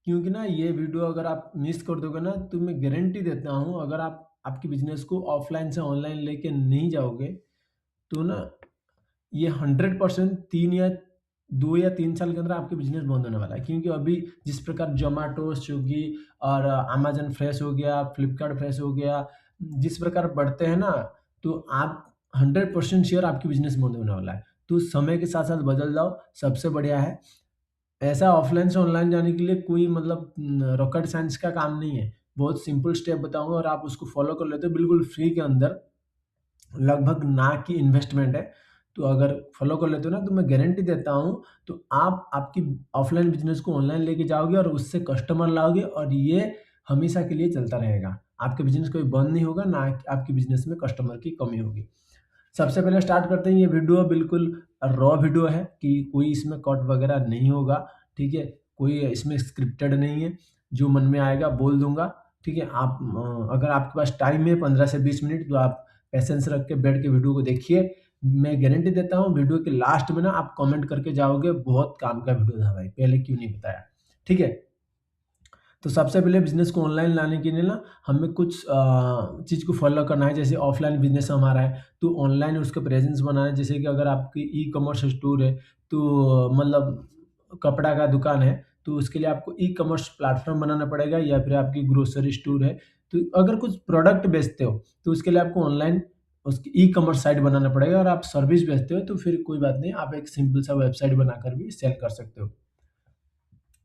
क्योंकि ना ये वीडियो अगर आप मिस कर दोगे ना तो मैं गारंटी देता हूँ, अगर आप आपके बिज़नेस को ऑफ़लाइन से ऑनलाइन लेके नहीं जाओगे, तो ना ये 100% 3 या 2 या 3 साल के अंदर आपके बिज़नेस बंद होने वाला है। क्योंकि अभी जिस प्रकार ज़ोमैटो, स्विगी और अमेज़न फ्रेश हो गया, फ्लिपकार्ट फ्रेश हो गया, जिस प्रकार बढ़ते हैं ना, तो आप 100% श्योर आपकी बिज़नेस बंद होने वाला है। तो समय के साथ-साथ बदल जाओ, सबसे बढ़िया है। ऐसा ऑफ़लाइन से ऑनलाइन जाने के लिए कोई मतलब रॉकेट साइंस का काम नहीं है। बहुत सिंपल स्टेप बताऊँगा और आप उसको फ़ॉलो कर लेते हो बिल्कुल फ्री के अंदर, लगभग ना की इन्वेस्टमेंट है। तो अगर फ़ॉलो कर लेते हो ना तो मैं गारंटी देता हूँ, तो आप आपकी ऑफ़लाइन बिज़नेस को ऑनलाइन लेके जाओगे और उससे कस्टमर लाओगे और ये हमेशा के लिए चलता रहेगा। आपके बिज़नेस कभी बंद नहीं होगा, ना आपके बिज़नेस में कस्टमर की कमी होगी। सबसे पहले स्टार्ट करते हैं, ये वीडियो बिल्कुल रॉ वीडियो है कि कोई इसमें कट वगैरह नहीं होगा, ठीक है? कोई इसमें स्क्रिप्टेड नहीं है, जो मन में आएगा बोल दूँगा, ठीक है? आप अगर आपके पास टाइम है 15 से 20 मिनट तो आप पेशेंस रख के बैठ के वीडियो को देखिए। मैं गारंटी देता हूँ वीडियो के लास्ट में ना आप कमेंट करके जाओगे, बहुत काम का वीडियो था भाई, पहले क्यों नहीं बताया? ठीक है? तो सबसे पहले बिज़नेस को ऑनलाइन लाने के लिए ना हमें कुछ चीज़ को फ़ॉलो करना है। जैसे ऑफ़लाइन बिज़नेस हमारा है, तो ऑनलाइन उसका प्रेज़ेंस बनाना है। जैसे कि अगर आपकी ई-कॉमर्स स्टोर है, तो मतलब कपड़ा का दुकान है, तो उसके लिए आपको ई-कॉमर्स प्लेटफ़ॉर्म बनाना पड़ेगा, या फिर आपकी ग्रोसरी स्टोर है, तो अगर कुछ प्रोडक्ट बेचते हो, तो उसके लिए आपको ऑनलाइन उसकी ई-कॉमर्स साइट बनाना पड़ेगा। और आप सर्विस बेचते हो, तो फिर कोई बात नहीं, आप एक सिंपल सा वेबसाइट बनाकर भी सेल कर सकते हो।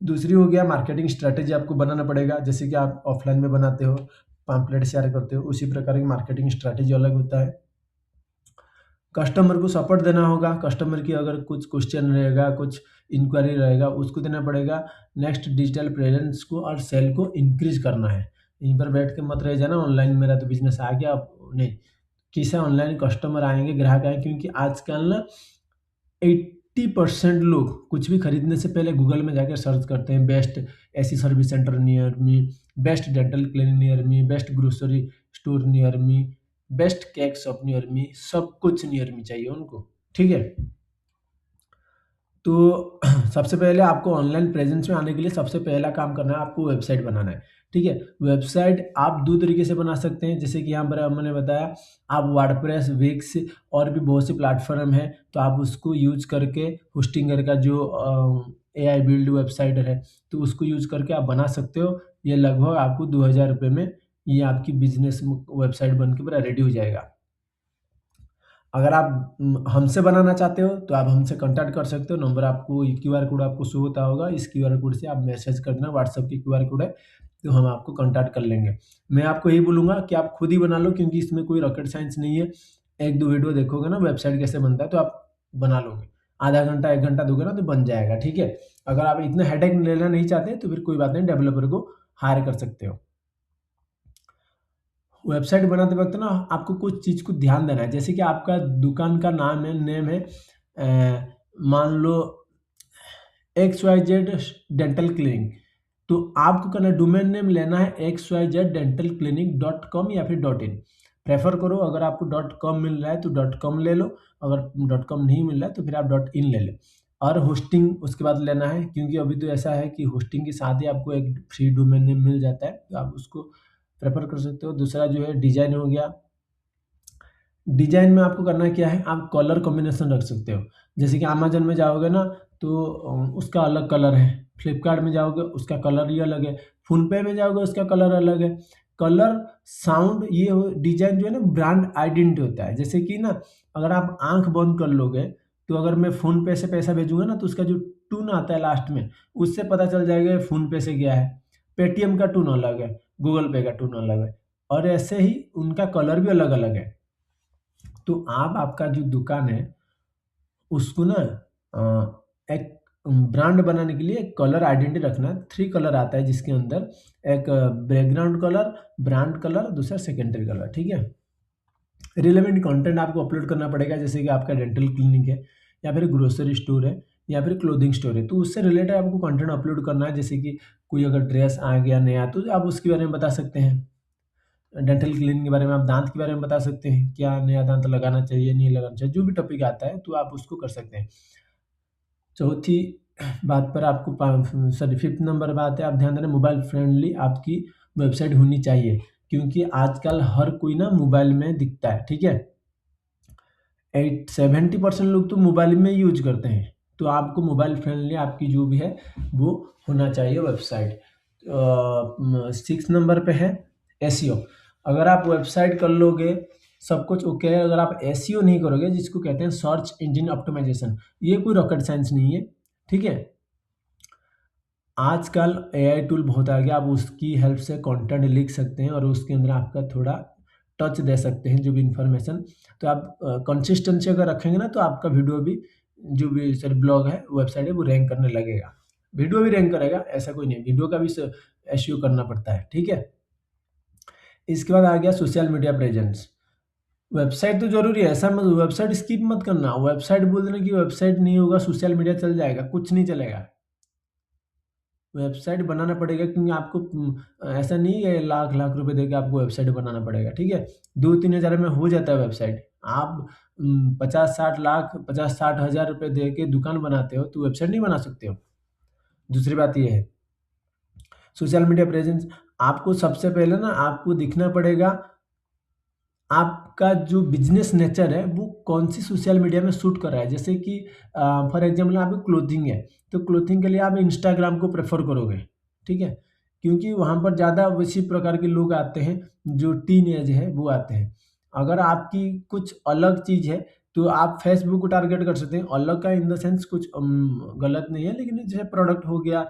दूसरी हो गया मार्केटिंग स्ट्रैटेजी आपको बनाना पड़ेगा। जैसे कि आप ऑफ़लाइन में बनाते हो, पैम्पलेट शेयर करते हो, उसी प्रकार की मार्केटिंग स्ट्रैटेजी अलग होता है। कस्टमर को सपोर्ट देना होगा, कस्टमर की अगर कुछ क्वेश्चन रहेगा, कुछ इंक्वायरी रहेगा, उसको देना पड़ेगा। नेक्स्ट डिजिटल प्रेज़ेंस को और सेल को इंक्रीज़ करना है। यहीं पर बैठ के मत रह जाना ऑनलाइन मेरा तो बिज़नेस आ गया, अब नहीं। कैसे ऑनलाइन कस्टमर आएँगे, ग्राहक आएँगे, क्योंकि आजकल ना 80% लोग कुछ भी खरीदने से पहले गूगल में जाकर सर्च करते हैं, best AC service centre near me, best dental clinic near me, best grocery store near me, best cake shop near me, सब कुछ नियर मी चाहिए उनको, ठीक है? तो सबसे पहले आपको ऑनलाइन प्रेज़ेंस में आने के लिए सबसे पहला काम करना है, आपको वेबसाइट बनाना है, ठीक है? वेबसाइट आप 2 तरीके से बना सकते हैं, जैसे कि यहाँ पर मैंने बताया, आप वर्डप्रेस, विक्स और भी बहुत से प्लेटफ़ॉर्म हैं, तो आप उसको यूज़ करके होस्टिंगर का जो एआई बिल्ड वेबसाइट है, तो उसको यूज़ करके आप बना सकते हो। ये लगभग आपको ₹2000 में ये आपकी बिज़नेस वेबसाइट बन के पूरा रेडी हो जाएगा। अगर आप हमसे बनाना चाहते हो, तो आप हमसे कॉन्टैक्ट कर सकते हो। नंबर आपको, ये क्यूआर कोड आपको शो होता होगा। इस क्यूआर कोड से आप मैसेज कर देना, व्हाट्सएप की क्यूआर कोड है, तो हम आपको कॉन्टैक्ट कर लेंगे। मैं आपको यही बोलूँगा कि आप खुद ही बना लो, क्योंकि इसमें कोई रॉकेट साइंस नहीं है। 1-2 वीडियो देखोगे ना वेबसाइट कैसे बनता है, तो आप बना लोगे। आधा घंटा, 1 घंटा दोगे ना तो बन जाएगा, ठीक है? अगर आप इतना हेडेक लेना नहीं चाहते, तो फिर कोई बात नहीं, डेवलपर को हायर कर सकते हो। वेबसाइट बनाते वक़्त ना आपको कुछ चीज़ को ध्यान देना है। जैसे कि आपका दुकान का नेम है, मान लो XYZ डेंटल क्लिनिक, तो आपको करना है, डोमेन नेम लेना है xyzdentalclinic.com या फिर .in। प्रेफ़र करो, अगर आपको .com मिल रहा है तो .com ले लो, अगर .com नहीं मिल रहा है तो फिर आप .in ले लो। और होस्टिंग उसके बाद लेना है, क्योंकि अभी तो ऐसा है कि होस्टिंग के साथ ही आपको एक फ्री डोमेन नेम मिल जाता है, तो आप उसको प्रेफ़र कर सकते हो। दूसरा जो है डिज़ाइन हो गया। डिज़ाइन में आपको करना क्या है, आप कलर कॉम्बिनेशन रख सकते हो। जैसे कि अमेज़न में जाओगे ना, तो उसका अलग कलर है, फ्लिपकार्ट में जाओगे उसका कलर ही अलग है, फ़ोनपे में जाओगे उसका कलर अलग है। कलर, साउंड, ये हो डिज़ाइन जो है ना, ब्रांड आइडेंटिटी होता है। जैसे कि ना, अगर आप आँख बंद कर लोगे, तो अगर मैं फ़ोनपे से पैसा भेजूँगा ना, तो उसका जो टोन आता है लास्ट में, उससे पता चल जाएगा ये फ़ोनपे से गया है। पेटीएम का टोन अलग है, गूगल पे का टोन अलग है, और ऐसे ही उनका कलर भी अलग-अलग है। तो आप आपका जो दुकान है, उसको ना एक ब्रांड बनाने के लिए कलर आइडेंटिटी रखना है। 3 कलर आता है जिसके अंदर, एक बैकग्राउंड कलर, ब्रांड कलर, दूसरा सेकेंडरी कलर, ठीक है? रिलेवेंट कंटेंट आपको अपलोड करना पड़ेगा, जैसे कि आपका डेंटल क्लिनिक है, या फिर ग्रोसरी स्टोर है, या फिर क्लोथिंग स्टोर है, तो उससे रिलेटेड आपको कंटेंट अपलोड करना है। जैसे कि कोई अगर ड्रेस आ गया नया, तो आप उसके बारे में बता सकते हैं। डेंटल क्लीनिंग के बारे में, आप दाँत के बारे में बता सकते हैं, क्या नया दाँत लगाना चाहिए, नहीं लगाना चाहिए, जो भी टॉपिक आता है तो आप उसको कर सकते हैं। चौथी बात पर आपको सॉरी 5th नंबर बात है, आप ध्यान देना मोबाइल फ्रेंडली आपकी वेबसाइट होनी चाहिए, क्योंकि आजकल हर कोई ना मोबाइल में दिखता है, ठीक है? 70% लोग तो मोबाइल में यूज़ करते हैं, तो आपको मोबाइल फ्रेंडली आपकी जो भी है वो होना चाहिए वेबसाइट। 6 नंबर पे है एसईओ। अगर आप वेबसाइट कर लोगे, सब कुछ ओके है, अगर आप एसईओ नहीं करोगे, जिसको कहते हैं सर्च इंजन ऑप्टिमाइजेशन, ये कोई रॉकेट साइंस नहीं है, ठीक है? आजकल एआई टूल बहुत आ गया, आप उसकी हेल्प से कंटेंट लिख सकते हैं और उसके अंदर आपका थोड़ा टच दे सकते हैं जो भी इन्फॉर्मेशन। तो आप कंसिस्टेंसी अगर रखेंगे ना, तो आपका वीडियो भी जो भी सॉरी ब्लॉग है, वेबसाइट है, वो रैंक करने लगेगा। वीडियो भी रैंक करेगा, ऐसा कोई नहीं, वीडियो का भी एसईओ करना पड़ता है, ठीक है? इसके बाद आ गया सोशल मीडिया प्रेजेंस। वेबसाइट तो ज़रूरी है, ऐसा मत वेबसाइट स्किप मत करना। वेबसाइट बोल देना कि वेबसाइट नहीं होगा, सोशल मीडिया चल जाएगा, कुछ नहीं चलेगा। वेबसाइट बनाना पड़ेगा, क्योंकि आपको ऐसा नहीं है लाख-लाख रुपए देके आपको वेबसाइट बनाना पड़ेगा, ठीक है? 2-3 हज़ार में हो जाता है वेबसाइट। आप 50-60 लाख 50-60 हज़ार रुपए दे के दुकान बनाते हो, तो वेबसाइट नहीं बना सकते हो। दूसरी बात ये है, सोशल मीडिया प्रेज़ेंस आपको सबसे पहले ना आपको दिखना पड़ेगा, आपका जो बिज़नेस नेचर है, वो कौन-सी सोशल मीडिया में सूट कर रहा है। जैसे कि फॉर एग्ज़ाम्पल आपकी क्लोथिंग है, तो क्लोथिंग के लिए आप इंस्टाग्राम को प्रेफ़र करोगे, ठीक है? क्योंकि वहाँ पर ज़्यादा उसी प्रकार के लोग आते हैं, जो टीन एज है, वो आते हैं। अगर आपकी कुछ अलग चीज़ है, तो आप फेसबुक को टारगेट कर सकते हैं। अलग का इन द सेंस कुछ गलत नहीं है, लेकिन जैसे प्रोडक्ट हो गया,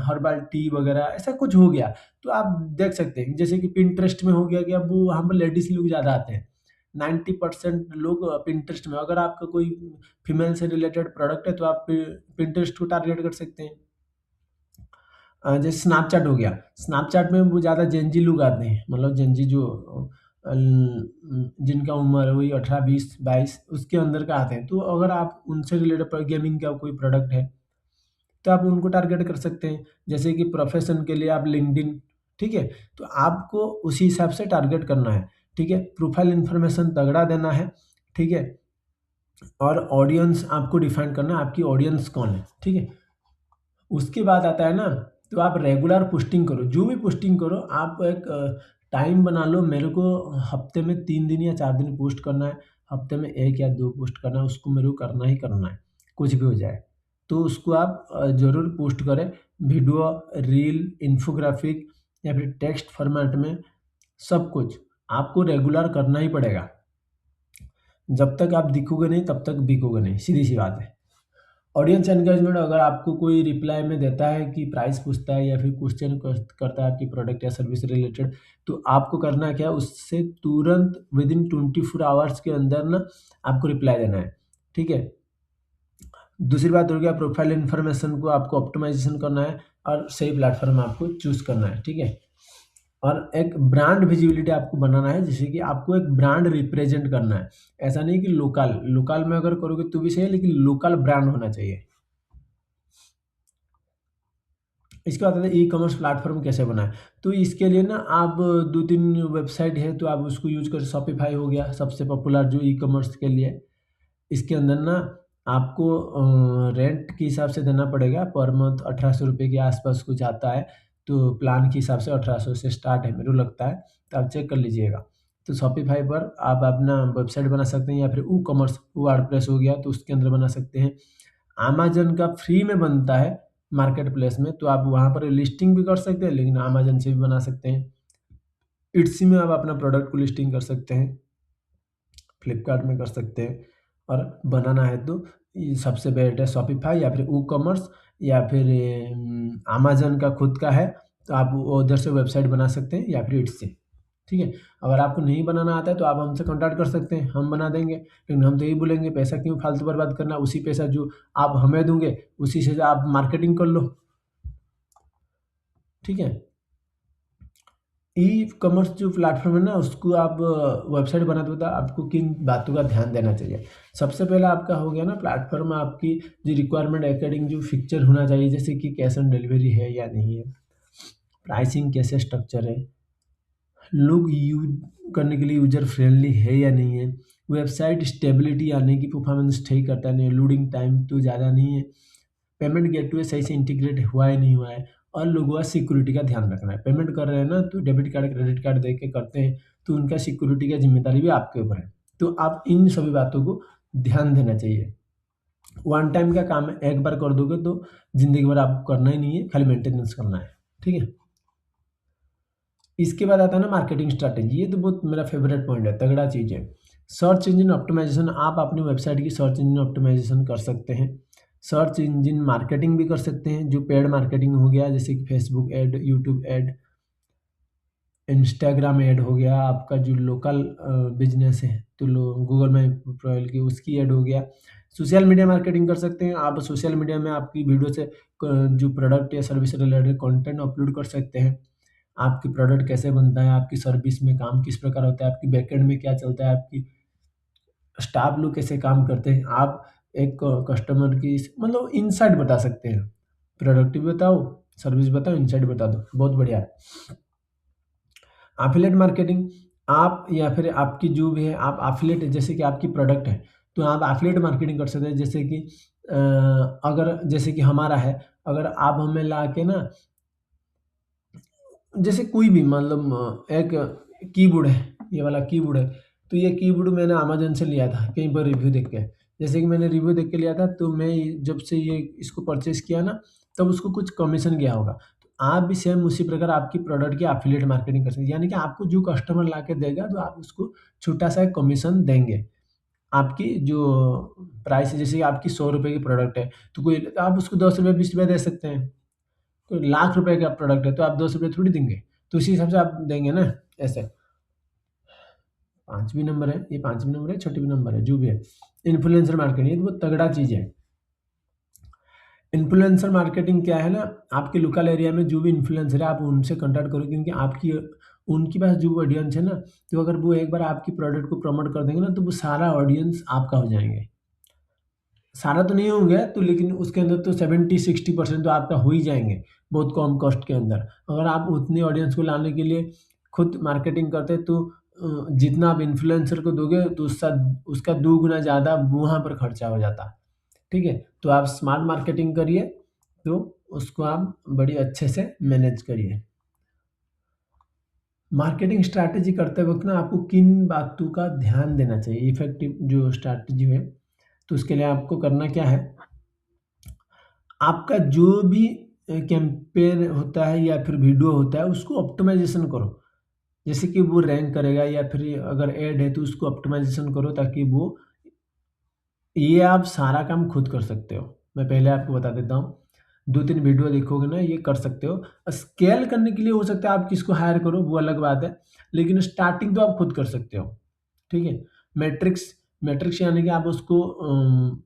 हर्बल टी वगैरह, ऐसा कुछ हो गया, तो आप देख सकते हैं। जैसे कि पिंटरेस्ट में हो गया कि अब वो वहाँ पर लेडीज़ लोग ज़्यादा आते हैं। 90% लोग पिंटरेस्ट में, अगर आपका कोई फीमेल से रिलेटेड प्रोडक्ट है, तो आप पिंटरेस्ट को टारगेट कर सकते हैं। जैसे स्नैपचैट हो गया, स्नैपचैट में वो ज़्यादा जेन ज़ी लोग आते हैं, मतलब जेन ज़ी जो जिनका उम्र वही 18, 20, 22 उसके अंदर का आते हैं। तो अगर आप उनसे रिलेटेड गेमिंग का कोई प्रोडक्ट है, तो आप उनको टारगेट कर सकते हैं। जैसे कि प्रोफ़ेशन के लिए आप लिंक्डइन, ठीक है? तो आपको उसी हिसाब से टारगेट करना है, ठीक है? प्रोफ़ाइल इन्फॉर्मेशन तगड़ा देना है, ठीक है? और ऑडियंस आपको डिफाइन करना है, आपकी ऑडियंस कौन है, ठीक है? उसके बाद आता है ना, तो आप रेगुलर पोस्टिंग करो, जो भी पोस्टिंग करो, आप एक टाइम बना लो, मेरे को हफ़्ते में 3 दिन या 4 दिन पोस्ट करना है, हफ़्ते में 1 या 2 पोस्ट करना है, उसको मेरे को करना ही करना है, कुछ भी हो जाए। तो उसको आप ज़रूर पोस्ट करें, वीडियो, रील, इन्फोग्राफिक या फिर टेक्स्ट फ़ॉर्मेट में, सब कुछ आपको रेगुलर करना ही पड़ेगा। जब तक आप दिखोगे नहीं, तब तक बिकोगे नहीं, सीधी-सी बात है। ऑडियंस एंगेजमेंट, अगर आपको कोई रिप्लाई में देता है कि प्राइस पूछता है या फिर क्वेश्चन करता है आपकी प्रोडक्ट या सर्विस से रिलेटेड, तो आपको करना क्या है, उससे तुरंत विदिन 24 आवर्स के अंदर ना आपको रिप्लाई देना है, ठीक है? दूसरी बात हो गया, प्रोफाइल इन्फॉर्मेशन को आपको ऑप्टिमाइज़ेशन करना है और सही प्लेटफ़ॉर्म आपको चूज़ करना है, ठीक है? और एक ब्रांड विज़िबिलिटी आपको बनाना है, जैसे कि आपको एक ब्रांड रिप्रेज़ेंट करना है। ऐसा नहीं कि लोकल, लोकल में अगर करोगे तो भी सही है, लेकिन लोकल ब्रांड होना चाहिए। इसके बाद आता है ई-कॉमर्स प्लेटफ़ॉर्म कैसे बनाएँ? तो इसके लिए ना आप 2-3 वेबसाइट है, तो आप उसको यूज़ कर, शॉपिफ़ाई हो गया सबसे पॉपुलर जो ई-कॉमर्स के लिए। इसके अंदर ना आपको रेंट के हिसाब से देना पड़ेगा, पर मंथ 1800 रुपए के आस-पास कुछ आता है, तो प्लान के हिसाब से 1800 से स्टार्ट है, मेरे को लगता है, तो आप चेक कर लीजिएगा। तो शॉपिफ़ाई पर आप अपना वेबसाइट बना सकते हैं, या फिर वूकॉमर्स, वर्डप्रेस हो गया, तो उसके अंदर बना सकते हैं। अमेज़न का फ्री में बनता है मार्केट प्लेस में, तो आप वहाँ पर लिस्टिंग भी कर सकते हैं, लेकिन अमेज़न से भी बना सकते हैं। इट्सी में आप अपना प्रोडक्ट को लिस्टिंग कर सकते हैं, फ्लिपकार्ट में कर सकते हैं, और बनाना है तो ये सबसे बेस्ट है शॉपिफ़ाई या फिर वूकॉमर्स, या फिर अमेज़न का खुद का है, तो आप उधर से वेबसाइट बना सकते हैं, या फिर इट्स से, ठीक है? अगर आपको नहीं बनाना आता है, तो आप हमसे कॉन्टैक्ट कर सकते हैं, हम बना देंगे। लेकिन हम तो यही बोलेंगे, पैसा क्यों फालतू बर्बाद करना, उसी पैसा जो आप हमें दोगे, उसी से आप मार्केटिंग कर लो, ठीक है? ई-कॉमर्स जो प्लेटफ़ॉर्म है ना, उसको आप वेबसाइट बनाते वक़्त आपको किन बातों का ध्यान देना चाहिए? सबसे पहला आपका हो गया ना, प्लेटफ़ॉर्म आपकी जो रिक्वायरमेंट अकॉर्डिंग जो फीचर होना चाहिए, जैसे कि कैश ऑन डिलीवरी है या नहीं है, प्राइसिंग कैसे स्ट्रक्चर है, लोग यूज़ करने के लिए यूज़र फ्रेंडली है या नहीं है, वेबसाइट स्टेबिलिटी यानी कि परफॉर्मेंस ठीक करता है नहीं, लोडिंग टाइम तो ज़्यादा नहीं है, पेमेंट गेटवे सही से इंटीग्रेट हुआ है नहीं हुआ है, और लोगों का सिक्योरिटी का ध्यान रखना है। पेमेंट कर रहे हैं ना, तो डेबिट कार्ड, क्रेडिट कार्ड दे के करते हैं, तो उनका सिक्योरिटी का ज़िम्मेदारी भी आपके ऊपर है। तो आप इन सभी बातों को ध्यान देना चाहिए। वन टाइम का काम है, एक बार कर दोगे तो ज़िंदगी भर आपको करना ही नहीं है, खाली मेंटेनेंस करना है, ठीक है? इसके बाद आता है ना मार्केटिंग स्ट्रैटेजी। ये तो बहुत मेरा फेवरेट पॉइंट है, तगड़ा चीज़ है। सर्च इंजन ऑप्टिमाइजेशन, आप अपनी वेबसाइट की सर्च इंजन ऑप्टिमाइजेशन कर सकते हैं। सर्च इंजन मार्केटिंग भी कर सकते हैं, जो पेड मार्केटिंग हो गया, जैसे कि Facebook ad, YouTube add, Instagram add हो गया, आपका जो लोकल बिजनेस है तो गूगल मैप प्रोफाइल की उसकी ऐड हो गया। सोशल मीडिया मार्केटिंग कर सकते हैं आप। सोशल मीडिया में आपकी वीडियो से जो प्रोडक्ट या सर्विस से रिलेटेड कंटेंट अपलोड कर सकते हैं। आपकी प्रोडक्ट कैसे बनता है, आपकी सर्विस में काम किस प्रकार होता है, आपकी बैकएंड में क्या चलता है, आपकी स्टाफ लोग कैसे काम करते हैं। आप एक कस्टमर की मतलब इनसाइट बता सकते हैं। प्रोडक्ट भी बताओ, सर्विस बताओ, इनसाइट बता दो, बहुत बढ़िया है। एफिलिएट मार्केटिंग, आप या फिर आपकी जो भी है, आप एफिलिएट, जैसे कि आपकी प्रोडक्ट है तो आप एफिलिएट मार्केटिंग कर सकते हैं। जैसे कि अगर जैसे कि हमारा है, अगर आप हमें ला के ना, जैसे कोई भी मतलब एक कीबोर्ड है, ये वाला कीबोर्ड है, तो ये कीबोर्ड मैंने अमेज़न से लिया था कहीं पर रिव्यू देख के। जैसे कि मैंने रिव्यू देख के लिया था, तो मैं जब से ये इसको परचेज़ किया ना, तब उसको कुछ कमीशन गया होगा। तो आप भी सेम उसी प्रकार आपकी प्रोडक्ट की एफिलिएट मार्केटिंग कर सकते हैं। यानी कि आपको जो कस्टमर ला के देगा, तो आप उसको छोटा-सा एक कमीशन देंगे। आपकी जो प्राइस है, जैसे कि आपकी ₹100 की प्रोडक्ट है, तो कोई आप उसको ₹10, ₹20 दे सकते हैं। कोई लाख रुपए का प्रोडक्ट है, तो आप ₹10 थोड़ी देंगे। तो उसी हिसाब से आप देंगे ना, ऐसे। 5वीं नंबर है, ये 5वीं नंबर है, 6वीं नंबर है, जो भी है। इन्फ्लुएंसर मार्केटिंग, ये तो बहुत तगड़ा चीज़ है। इन्फ्लुएंसर मार्केटिंग क्या है ना, आपके लोकल एरिया में जो भी इन्फ्लुएंसर है, आप उनसे कॉन्टैक्ट करो, क्योंकि आपकी उनके पास जो ऑडियंस है ना, तो अगर वो एक बार आपकी प्रोडक्ट को प्रमोट कर देंगे ना, तो वो सारा ऑडियंस आपका हो जाएँगे। सारा तो नहीं होंगे तो, लेकिन उसके अंदर तो 70-60% तो आपका हो ही जाएँगे, बहुत कम कॉस्ट के अंदर। अगर आप उतनी ऑडियंस को लाने के लिए खुद मार्केटिंग करते तो जितना आप इन्फ्लुएंसर को दोगे, तो उसका उसका 2 गुना ज़्यादा वहाँ पर खर्चा हो जाता। ठीक है? तो आप स्मार्ट मार्केटिंग करिए, तो उसको आप बड़ी अच्छे से मैनेज करिए। मार्केटिंग स्ट्रैटेजी करते वक़्त ना आपको किन बातों का ध्यान देना चाहिए, इफ़ेक्टिव जो स्ट्रैटेजी है, तो उसके लिए आपको करना क्या है, आपका जो भी कैंपेन होता है या फिर वीडियो होता है, उसको ऑप्टिमाइज़ेशन करो। जैसे कि वो रैंक करेगा, या फिर अगर ऐड है तो उसको ऑप्टिमाइज़ेशन करो, ताकि वो, ये आप सारा काम खुद कर सकते हो। मैं पहले आपको बता देता हूँ। 2-3 वीडियो देखोगे ना, ये कर सकते हो। स्केल करने के लिए हो सकता है आप किसको हायर करो, वो अलग बात है। लेकिन स्टार्टिंग तो आप खुद कर सकते हो। ठीक है? मैट्रिक्स मैट्रिक्स यानी कि आप उसको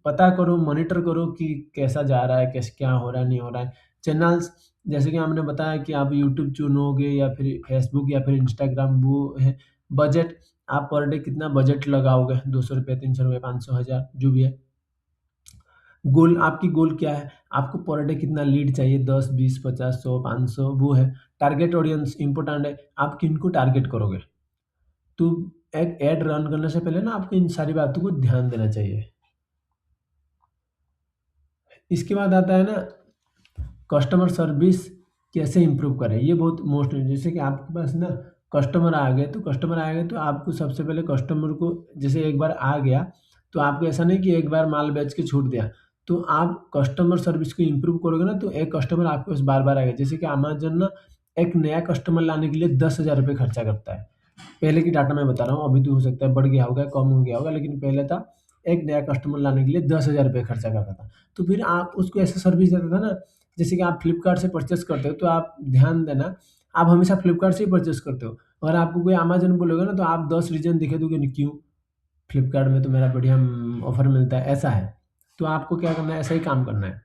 पता करो, मॉनिटर करो कि कैसा जा रहा है, कैसे क्या हो रहा है, नहीं हो रहा है। चैनल्स, जैसे कि हमने बताया कि आप यूट्यूब चुनोगे या फिर फेसबुक या फिर इंस्टाग्राम, वो है। बजट, आप पर डे कितना बजट लगाओगे, ₹200, ₹300, 500, 1000 जो भी है। गोल, आपकी गोल क्या है? आपको पर डे कितना लीड चाहिए, 10, 20, 50, 100, 500, वो है। टारगेट ऑडियंस इम्पोर्टेंट है, आप किनको टारगेट करोगे? तो एक ऐड रन करने से पहले ना आपको इन सारी बातों को ध्यान देना चाहिए। इसके बाद आता है ना, कस्टमर सर्विस कैसे इम्प्रूव करें? ये बहुत मोस्ट, जैसे कि आपके पास ना कस्टमर आ गए तो आपको सबसे पहले कस्टमर को, जैसे एक बार आ गया, तो आपको ऐसा नहीं कि एक बार माल बेच के छूट दिया। तो आप कस्टमर सर्विस को इम्प्रूव करोगे ना, तो एक कस्टमर आपके पास बार-बार आएगा। जैसे कि अमेज़न ना एक नया कस्टमर लाने के लिए ₹10,000 खर्चा करता है। पहले की डाटा मैं बता रहा हूँ, अभी तो हो सकता है बढ़ गया होगा, कम हो गया होगा, लेकिन पहले था, एक नया कस्टमर लाने के लिए ₹10,000 खर्चा करता था। तो फिर आप उसको ऐसा सर्विस देता था ना, जैसे कि आप फ्लिपकार्ट से परचेज़ करते हो, तो आप ध्यान देना, आप हमेशा फ्लिपकार्ट से ही परचेज़ करते हो। अगर आपको कोई अमेज़न बोलेगा ना, तो आप 10 रीज़न दिखा दोगे नहीं क्यों? फ्लिपकार्ट में तो मेरा बढ़िया ऑफ़र मिलता है, ऐसा है। तो आपको क्या करना है, ऐसा ही काम करना है।